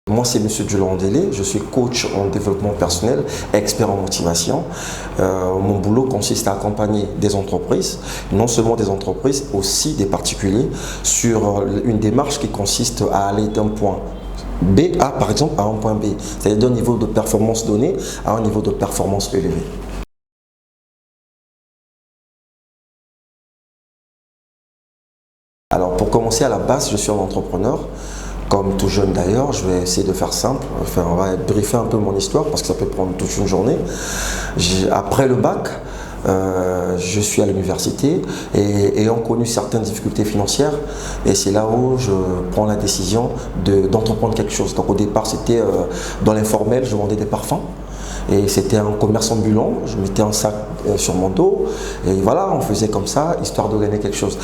Moi, c'est Monsieur Djolondele, je suis coach en développement personnel, expert en motivation. Mon boulot consiste à accompagner des entreprises, non seulement des entreprises, aussi des particuliers, sur une démarche qui consiste à aller d'un point B à, par exemple, à un point B, c'est-à-dire d'un niveau de performance donné à un niveau de performance élevé. Alors, pour commencer à la base, je suis un entrepreneur. Comme tout jeune d'ailleurs, je vais essayer de faire simple. Enfin, on va briefer un peu mon histoire parce que ça peut prendre toute une journée. Après le bac, je suis à l'université et ayant connu certaines difficultés financières, et c'est là où je prends la décision d'entreprendre quelque chose. Donc au départ, c'était dans l'informel, je vendais des parfums. Et c'était un commerce ambulant, je mettais un sac sur mon dos et voilà, on faisait comme ça, histoire de gagner quelque chose.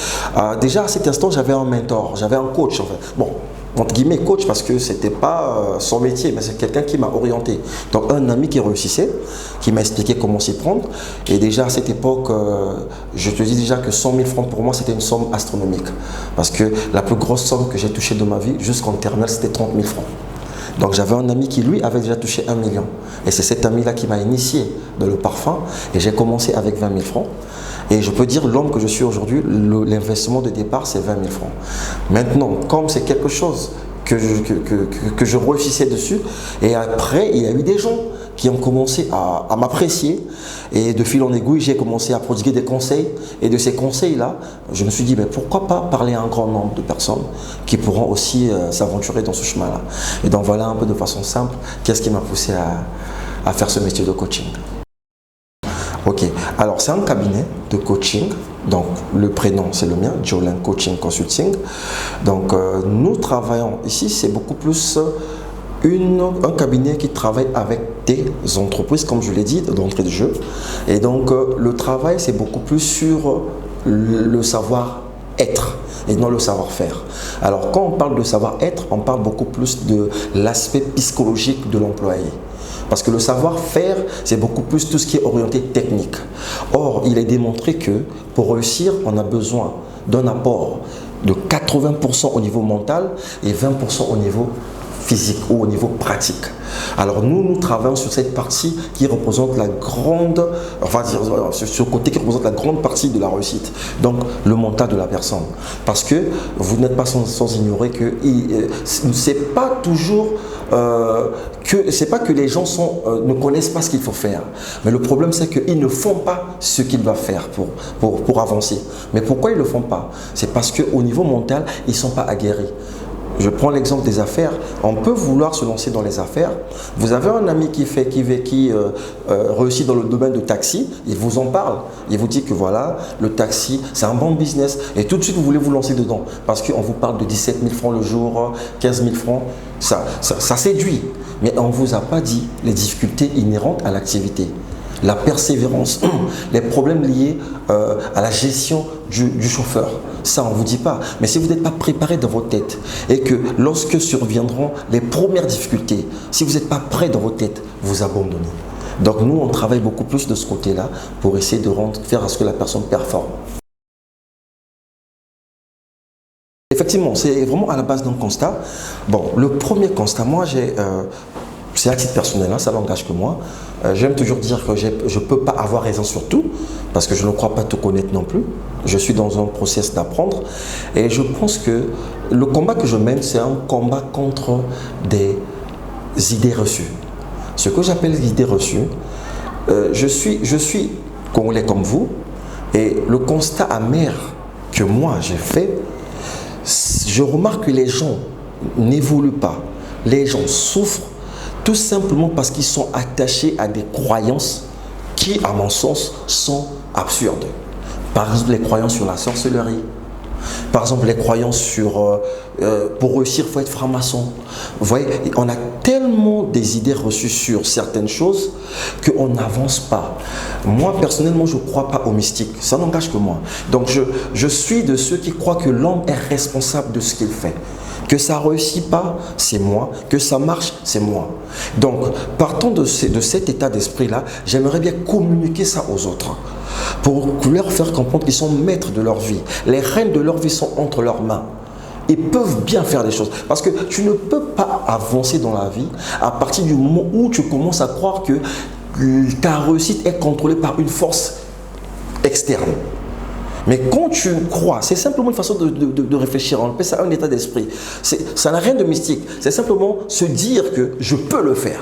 Déjà à cet instant, j'avais un mentor, j'avais un coach en fait. Bon, entre guillemets coach parce que c'était pas son métier, mais c'est quelqu'un qui m'a orienté. Donc un ami qui réussissait, qui m'a expliqué comment s'y prendre. Et déjà à cette époque, je te dis déjà que 100 000 francs pour moi c'était une somme astronomique. Parce que la plus grosse somme que j'ai touchée de ma vie jusqu'en terminale c'était 30 000 francs. Donc j'avais un ami qui lui avait déjà touché 1 million. Et c'est cet ami-là qui m'a initié dans le parfum. Et j'ai commencé avec 20 000 francs. Et je peux dire l'homme que je suis aujourd'hui, l'investissement de départ c'est 20 000 francs. Maintenant, comme c'est quelque chose que je réussissais dessus, et après il y a eu des gens qui ont commencé à m'apprécier et de fil en aiguille j'ai commencé à prodiguer des conseils, et de ces conseils là je me suis dit mais pourquoi pas parler à un grand nombre de personnes qui pourront aussi s'aventurer dans ce chemin là. Et donc voilà un peu de façon simple qu'est-ce qui m'a poussé à faire ce métier de coaching. Ok, alors c'est un cabinet de coaching, donc le prénom c'est le mien, Djolin Coaching Consulting. Donc nous travaillons ici, c'est beaucoup plus un cabinet qui travaille avec des entreprises, comme je l'ai dit d'entrée de jeu. Et donc le travail c'est beaucoup plus sur le savoir-être et non le savoir-faire. Alors quand on parle de savoir-être, on parle beaucoup plus de l'aspect psychologique de l'employé. Parce que le savoir-faire, c'est beaucoup plus tout ce qui est orienté technique. Or, il est démontré que pour réussir, on a besoin d'un apport de 80% au niveau mental et 20% au niveau physique ou au niveau pratique. Alors nous travaillons sur cette partie qui représente la grande, enfin sur ce côté qui représente la grande partie de la réussite, donc le mental de la personne. Parce que vous n'êtes pas sans ignorer que c'est pas toujours c'est pas que les gens ne connaissent pas ce qu'il faut faire, mais le problème c'est qu'ils ne font pas ce qu'ils doivent faire pour avancer. Mais pourquoi ils ne le font pas? C'est parce qu'au niveau mental, ils ne sont pas aguerris. Je prends l'exemple des affaires. On peut vouloir se lancer dans les affaires. Vous avez un ami qui réussit dans le domaine de taxi, il vous en parle. Il vous dit que voilà, le taxi, c'est un bon business. Et tout de suite, vous voulez vous lancer dedans. Parce qu'on vous parle de 17 000 francs le jour, 15 000 francs. Ça séduit. Mais on ne vous a pas dit les difficultés inhérentes à l'activité. La persévérance, les problèmes liés à la gestion du chauffeur. Ça, on ne vous dit pas. Mais si vous n'êtes pas préparé dans votre tête et que lorsque surviendront les premières difficultés, si vous n'êtes pas prêt dans votre tête, vous abandonnez. Donc nous, on travaille beaucoup plus de ce côté-là pour essayer de faire à ce que la personne performe. Effectivement, c'est vraiment à la base d'un constat. Bon, le premier constat, moi, c'est à titre personnel, hein, ça n'engage que moi. J'aime toujours dire que je ne peux pas avoir raison sur tout, parce que je ne crois pas tout connaître non plus. Je suis dans un process d'apprendre et je pense que le combat que je mène, c'est un combat contre des idées reçues. Ce que j'appelle les idées reçues, je suis congolais comme vous, et le constat amer que moi j'ai fait, je remarque que les gens n'évoluent pas, les gens souffrent tout simplement parce qu'ils sont attachés à des croyances qui, à mon sens, sont absurdes. Par exemple, les croyances sur la sorcellerie. Par exemple, les croyances sur pour réussir, il faut être franc-maçon. Vous voyez, on a tellement des idées reçues sur certaines choses qu'on n'avance pas. Moi, personnellement, je ne crois pas au mystique. Ça n'engage que moi. Donc, je suis de ceux qui croient que l'homme est responsable de ce qu'il fait. Que ça ne réussit pas, c'est moi. Que ça marche, c'est moi. Donc, partant de cet état d'esprit-là, j'aimerais bien communiquer ça aux autres pour leur faire comprendre qu'ils sont maîtres de leur vie. Les rênes de leur vie sont entre leurs mains. ils peuvent bien faire des choses. Parce que tu ne peux pas avancer dans la vie à partir du moment où tu commences à croire que ta réussite est contrôlée par une force externe. Mais quand tu crois, c'est simplement une façon de réfléchir, on appelle ça un état d'esprit. Ça n'a rien de mystique, c'est simplement se dire que je peux le faire.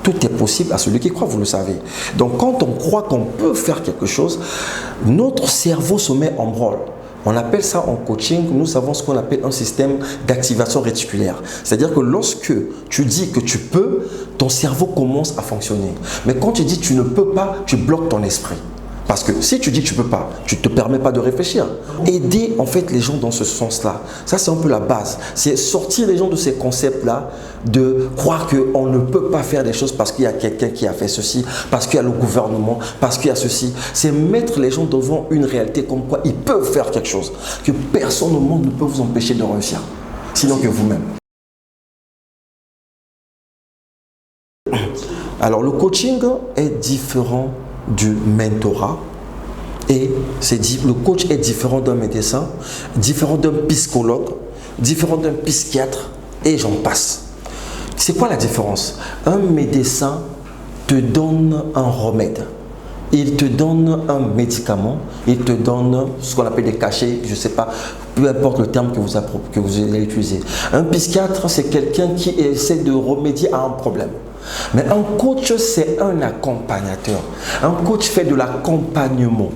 Tout est possible à celui qui croit, vous le savez. Donc quand on croit qu'on peut faire quelque chose, notre cerveau se met en branle. On appelle ça en coaching, nous avons ce qu'on appelle un système d'activation réticulaire. C'est-à-dire que lorsque tu dis que tu peux, ton cerveau commence à fonctionner. Mais quand tu dis tu ne peux pas, tu bloques ton esprit. Parce que si tu dis que tu ne peux pas, tu ne te permets pas de réfléchir. Aider en fait les gens dans ce sens-là, ça c'est un peu la base. C'est sortir les gens de ces concepts-là, de croire qu'on ne peut pas faire des choses parce qu'il y a quelqu'un qui a fait ceci, parce qu'il y a le gouvernement, parce qu'il y a ceci. C'est mettre les gens devant une réalité comme quoi ils peuvent faire quelque chose, que personne au monde ne peut vous empêcher de réussir, sinon que vous-même. Alors le coaching est différent du mentorat et le coach est différent d'un médecin, différent d'un psychologue, différent d'un psychiatre et j'en passe. C'est quoi la différence? Un médecin te donne un remède, il te donne un médicament, il te donne ce qu'on appelle des cachets, je ne sais pas, peu importe le terme que vous allez utiliser. Un psychiatre, c'est quelqu'un qui essaie de remédier à un problème. Mais un coach, c'est un accompagnateur. Un coach fait de l'accompagnement.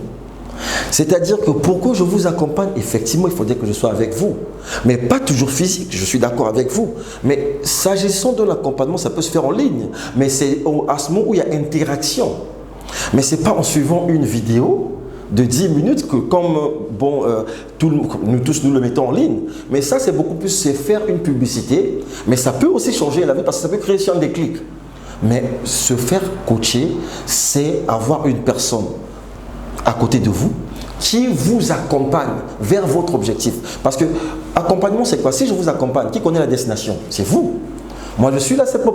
C'est-à-dire que pour que je vous accompagne, effectivement, il faudrait que je sois avec vous. Mais pas toujours physique, je suis d'accord avec vous. Mais s'agissant de l'accompagnement, ça peut se faire en ligne. Mais c'est à ce moment où il y a interaction. Mais ce n'est pas en suivant une vidéo de 10 minutes que comme nous tous nous le mettons en ligne. Mais ça, c'est beaucoup plus, c'est faire une publicité. Mais ça peut aussi changer la vie parce que ça peut créer un déclic. Mais se faire coacher, c'est avoir une personne à côté de vous qui vous accompagne vers votre objectif. Parce que accompagnement, c'est quoi? Si je vous accompagne, qui connaît la destination? C'est vous. Moi, je suis là simplement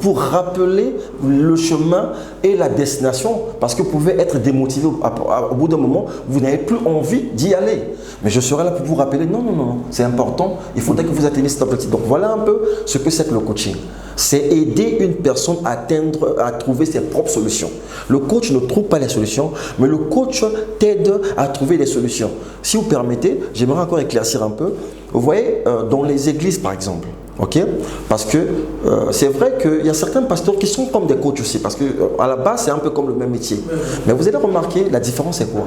pour rappeler le chemin et la destination parce que vous pouvez être démotivé au bout d'un moment, vous n'avez plus envie d'y aller. Mais je serai là pour vous rappeler, non, c'est important, il faudrait que vous atteigniez cet objectif. Donc, voilà un peu ce que c'est que le coaching. C'est aider une personne à trouver ses propres solutions. Le coach ne trouve pas les solutions, mais le coach t'aide à trouver les solutions. Si vous permettez, j'aimerais encore éclaircir un peu. Vous voyez, dans les églises, par exemple, ok, parce que c'est vrai qu'il y a certains pasteurs qui sont comme des coachs aussi, parce qu'à la base, c'est un peu comme le même métier. Mais vous allez remarquer, la différence c'est quoi?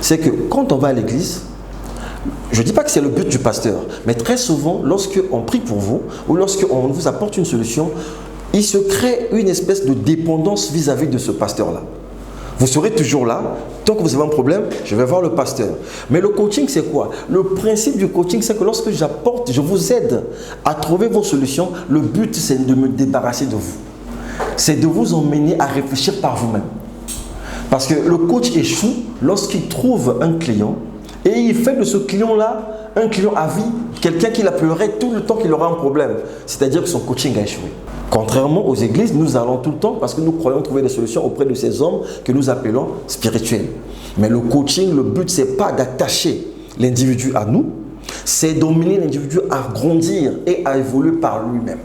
C'est que quand on va à l'église, je ne dis pas que c'est le but du pasteur, mais très souvent, lorsqu'on prie pour vous, ou lorsqu'on vous apporte une solution, il se crée une espèce de dépendance vis-à-vis de ce pasteur-là. Vous serez toujours là, tant que vous avez un problème, je vais voir le pasteur. Mais le coaching, c'est quoi? Le principe du coaching, c'est que lorsque je vous aide à trouver vos solutions, le but, c'est de me débarrasser de vous. C'est de vous emmener à réfléchir par vous-même. Parce que le coach échoue lorsqu'il trouve un client et il fait de ce client-là un client à vie, quelqu'un qui l'appellerait tout le temps qu'il aura un problème. C'est-à-dire que son coaching a échoué. Contrairement aux églises, nous allons tout le temps parce que nous croyons trouver des solutions auprès de ces hommes que nous appelons spirituels. Mais le coaching, le but, ce n'est pas d'attacher l'individu à nous, c'est d'emmener l'individu à grandir et à évoluer par lui-même.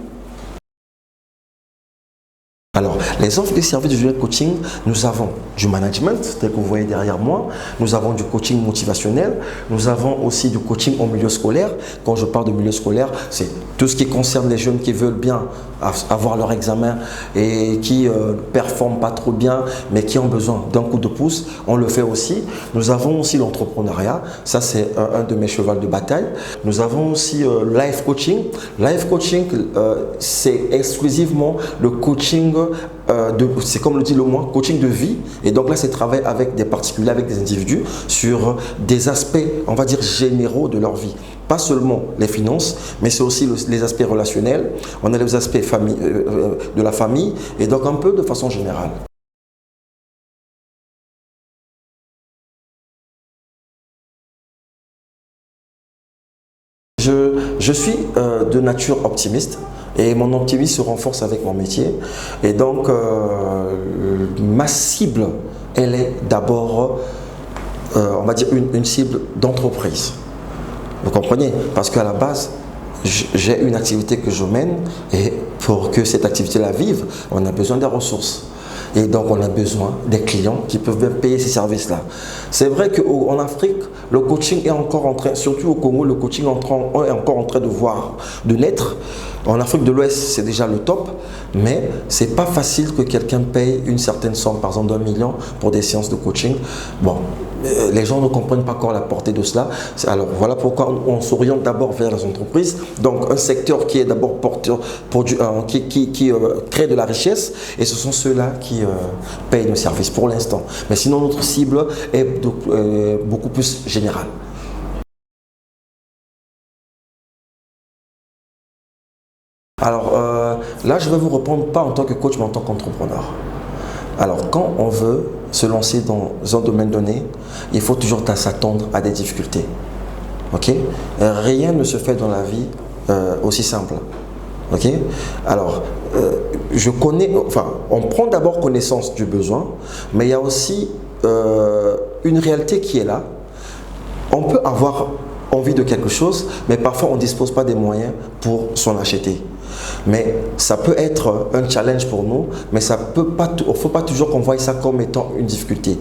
Alors, les offres de services de coaching, nous avons du management, tel que vous voyez derrière moi, nous avons du coaching motivationnel, nous avons aussi du coaching au milieu scolaire. Quand je parle de milieu scolaire, c'est tout ce qui concerne les jeunes qui veulent bien avoir leur examen et qui ne performent pas trop bien, mais qui ont besoin d'un coup de pouce, on le fait aussi. Nous avons aussi l'entrepreneuriat, ça c'est un de mes chevals de bataille. Nous avons aussi life coaching. Life coaching, c'est exclusivement le coaching c'est comme le dit le mot, coaching de vie. Et donc là, c'est travailler avec des particuliers, avec des individus sur des aspects, on va dire, généraux de leur vie. Pas seulement les finances, mais c'est aussi les aspects relationnels. On a les aspects de la famille et donc un peu de façon générale. Je suis de nature optimiste et mon optimisme se renforce avec mon métier. Et donc, ma cible, elle est d'abord, on va dire, une cible d'entreprise. Vous comprenez? Parce qu'à la base, j'ai une activité que je mène et pour que cette activité-là vive, on a besoin des ressources. Et donc, on a besoin des clients qui peuvent bien payer ces services-là. C'est vrai qu'en Afrique, le coaching est encore en train, surtout au Congo, le coaching est encore en train de naître. En Afrique de l'Ouest, c'est déjà le top, mais c'est pas facile que quelqu'un paye une certaine somme, par exemple d'1 million pour des séances de coaching. Bon, les gens ne comprennent pas encore la portée de cela. Alors voilà pourquoi on s'oriente d'abord vers les entreprises. Donc un secteur qui est d'abord porteur, qui crée de la richesse, et ce sont ceux-là qui payent nos services pour l'instant. Mais sinon notre cible est beaucoup plus générale. Alors là, je vais vous répondre pas en tant que coach, mais en tant qu'entrepreneur. Alors, quand on veut se lancer dans un domaine donné, il faut toujours s'attendre à des difficultés. Ok? Rien ne se fait dans la vie aussi simple. Ok? Alors, on prend d'abord connaissance du besoin, mais il y a aussi une réalité qui est là. On peut avoir envie de quelque chose, mais parfois on ne dispose pas des moyens pour s'en acheter. Mais ça peut être un challenge pour nous, mais ça peut pas, il ne faut pas toujours qu'on voie ça comme étant une difficulté.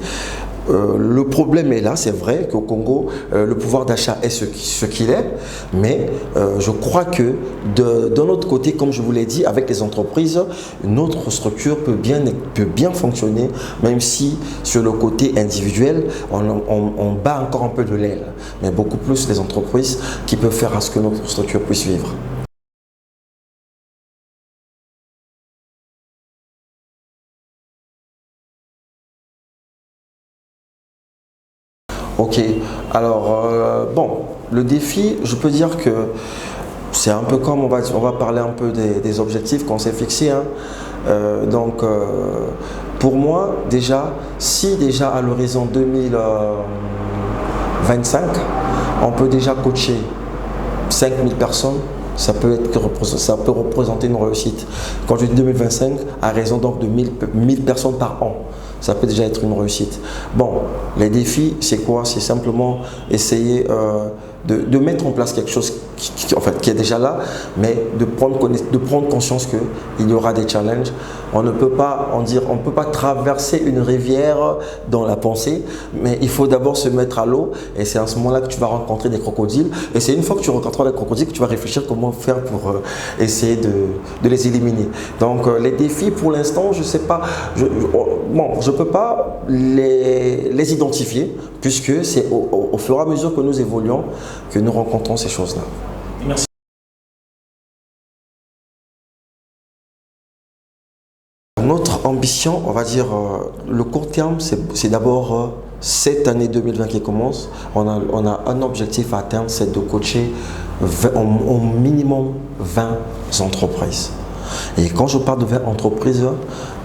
Le problème est là, c'est vrai qu'au Congo, le pouvoir d'achat est ce qu'il est, mais je crois que de notre côté, comme je vous l'ai dit, avec les entreprises, notre structure peut bien fonctionner, même si sur le côté individuel, on bat encore un peu de l'aile, mais beaucoup plus les entreprises qui peuvent faire à ce que notre structure puisse vivre. Ok, alors bon, le défi, je peux dire que c'est un peu comme on va parler un peu des objectifs qu'on s'est fixés. Hein. Pour moi, si déjà à l'horizon 2025, on peut déjà coacher 5000 personnes, ça peut représenter une réussite. Quand je dis 2025, à raison donc de 1000 personnes par an. Ça peut déjà être une réussite. Bon, les défis, c'est quoi? C'est simplement essayer de mettre en place quelque chose qui est déjà là, mais de prendre conscience qu'il y aura des challenges. On ne peut pas on peut pas traverser une rivière dans la pensée, mais il faut d'abord se mettre à l'eau, et c'est à ce moment-là que tu vas rencontrer des crocodiles. Et c'est une fois que tu rencontreras des crocodiles que tu vas réfléchir comment faire pour essayer de les éliminer. Donc les défis, pour l'instant, je ne sais pas. Je ne peux pas les identifier, puisque c'est au fur et à mesure que nous évoluons que nous rencontrons ces choses-là. Merci. Notre ambition, on va dire, le court terme, c'est d'abord cette année 2020 qui commence. On a un objectif à atteindre, c'est de coacher au minimum 20 entreprises. Et quand je parle de 20 entreprises,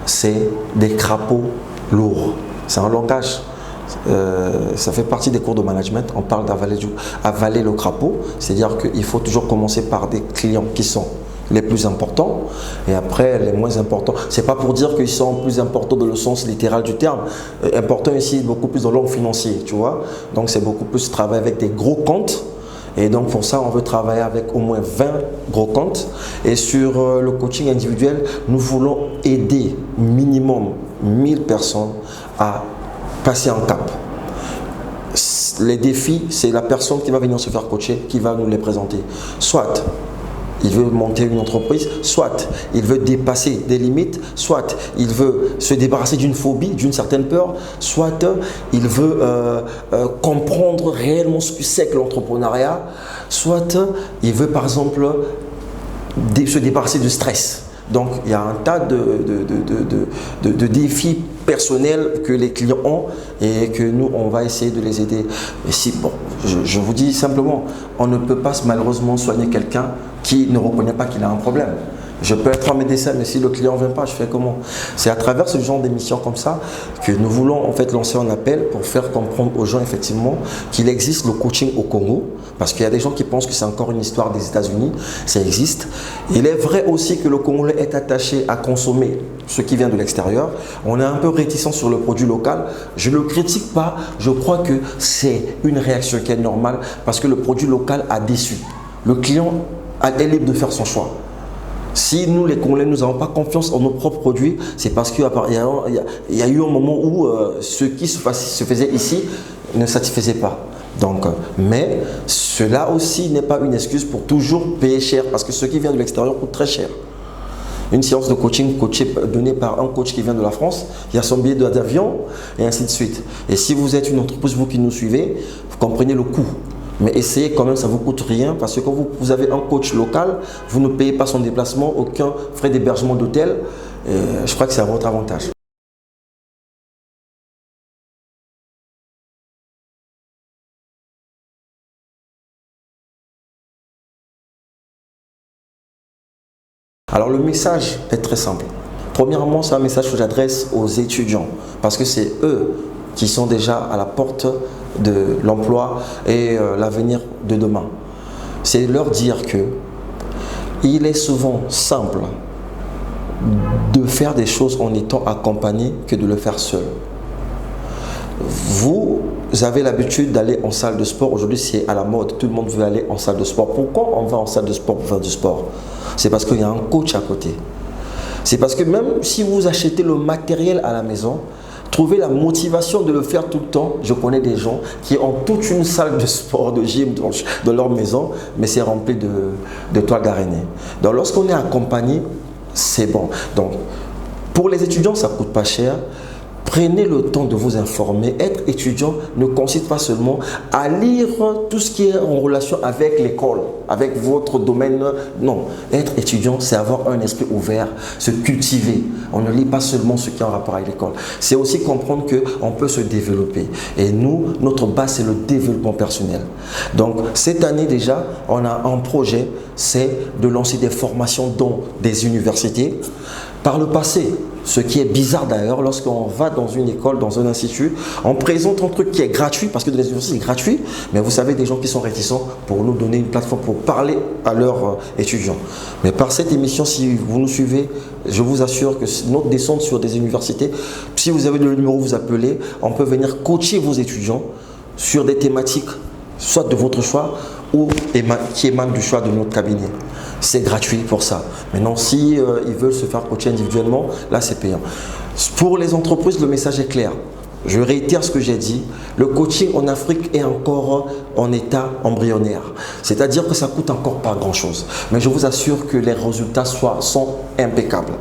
c'est des crapauds lourds. C'est un langage. Ça fait partie des cours de management. On parle d'avaler le crapaud, c'est-à-dire qu'il faut toujours commencer par des clients qui sont les plus importants et après les moins importants. C'est pas pour dire qu'ils sont plus importants dans le sens littéral du terme. Important ici, beaucoup plus dans l'angle financier, tu vois. Donc c'est beaucoup plus travailler avec des gros comptes. Et donc pour ça, on veut travailler avec au moins 20 gros comptes. Et sur le coaching individuel, nous voulons aider minimum 1000 personnes à passer un cap. Les défis, c'est la personne qui va venir se faire coacher qui va nous les présenter. Soit il veut monter une entreprise, soit il veut dépasser des limites, soit il veut se débarrasser d'une phobie, d'une certaine peur, soit il veut comprendre réellement ce que c'est que l'entrepreneuriat, soit il veut par exemple se débarrasser du stress. Donc il y a un tas de défis personnels que les clients ont et que nous on va essayer de les aider. Mais si, bon, je vous dis simplement, on ne peut pas malheureusement soigner quelqu'un qui ne reconnaît pas qu'il a un problème. Je peux être un médecin, mais si le client ne vient pas, je fais comment? C'est à travers ce genre d'émissions comme ça que nous voulons en fait lancer un appel pour faire comprendre aux gens effectivement qu'il existe le coaching au Congo, parce qu'il y a des gens qui pensent que c'est encore une histoire des États-Unis, ça existe. Il est vrai aussi que le Congolais est attaché à consommer ce qui vient de l'extérieur. On est un peu réticent sur le produit local. Je ne le critique pas, je crois que c'est une réaction qui est normale parce que le produit local a déçu. Le client est libre de faire son choix. Si nous, les Congolais, nous n'avons pas confiance en nos propres produits, c'est parce qu'il y a eu un moment où ce qui se faisait ici ne satisfaisait pas. Donc, mais cela aussi n'est pas une excuse pour toujours payer cher, parce que ce qui vient de l'extérieur coûte très cher. Une séance de coaching donnée par un coach qui vient de la France, il y a son billet d'avion et ainsi de suite. Et si vous êtes une entreprise, vous qui nous suivez, vous comprenez le coût. Mais essayez quand même, ça ne vous coûte rien parce que quand vous avez un coach local, vous ne payez pas son déplacement, aucun frais d'hébergement d'hôtel. Je crois que c'est à votre avantage. Alors le message est très simple. Premièrement, c'est un message que j'adresse aux étudiants parce que c'est eux qui sont déjà à la porte de l'emploi et l'avenir de demain. C'est leur dire que il est souvent simple de faire des choses en étant accompagné que de le faire seul. Vous avez l'habitude d'aller en salle de sport. Aujourd'hui, c'est à la mode. Tout le monde veut aller en salle de sport. Pourquoi on va en salle de sport pour faire du sport? C'est parce qu'il y a un coach à côté. C'est parce que même si vous achetez le matériel à la maison, trouver la motivation de le faire tout le temps. Je connais des gens qui ont toute une salle de sport, de gym dans leur maison, mais c'est rempli de toiles d'araignée. Donc lorsqu'on est accompagné, c'est bon. Donc pour les étudiants, ça ne coûte pas cher. Prenez le temps de vous informer. Être étudiant ne consiste pas seulement à lire tout ce qui est en relation avec l'école, avec votre domaine. Non, être étudiant, c'est avoir un esprit ouvert, se cultiver. On ne lit pas seulement ce qui est en rapport avec l'école. C'est aussi comprendre qu'on peut se développer. Et nous, notre base, c'est le développement personnel. Donc, cette année déjà, on a un projet, c'est de lancer des formations dans des universités. Par le passé, ce qui est bizarre d'ailleurs, lorsqu'on va dans une école, dans un institut, on présente un truc qui est gratuit, parce que dans les universités c'est gratuit, mais vous savez des gens qui sont réticents pour nous donner une plateforme pour parler à leurs étudiants. Mais par cette émission, si vous nous suivez, je vous assure que notre descente sur des universités, si vous avez le numéro, vous appelez, on peut venir coacher vos étudiants sur des thématiques, soit de votre choix, ou qui émanent du choix de notre cabinet. C'est gratuit pour ça. Maintenant, si ils veulent se faire coacher individuellement, là c'est payant. Pour les entreprises, le message est clair. Je réitère ce que j'ai dit. Le coaching en Afrique est encore en état embryonnaire. C'est-à-dire que ça coûte encore pas grand-chose. Mais je vous assure que les résultats sont impeccables.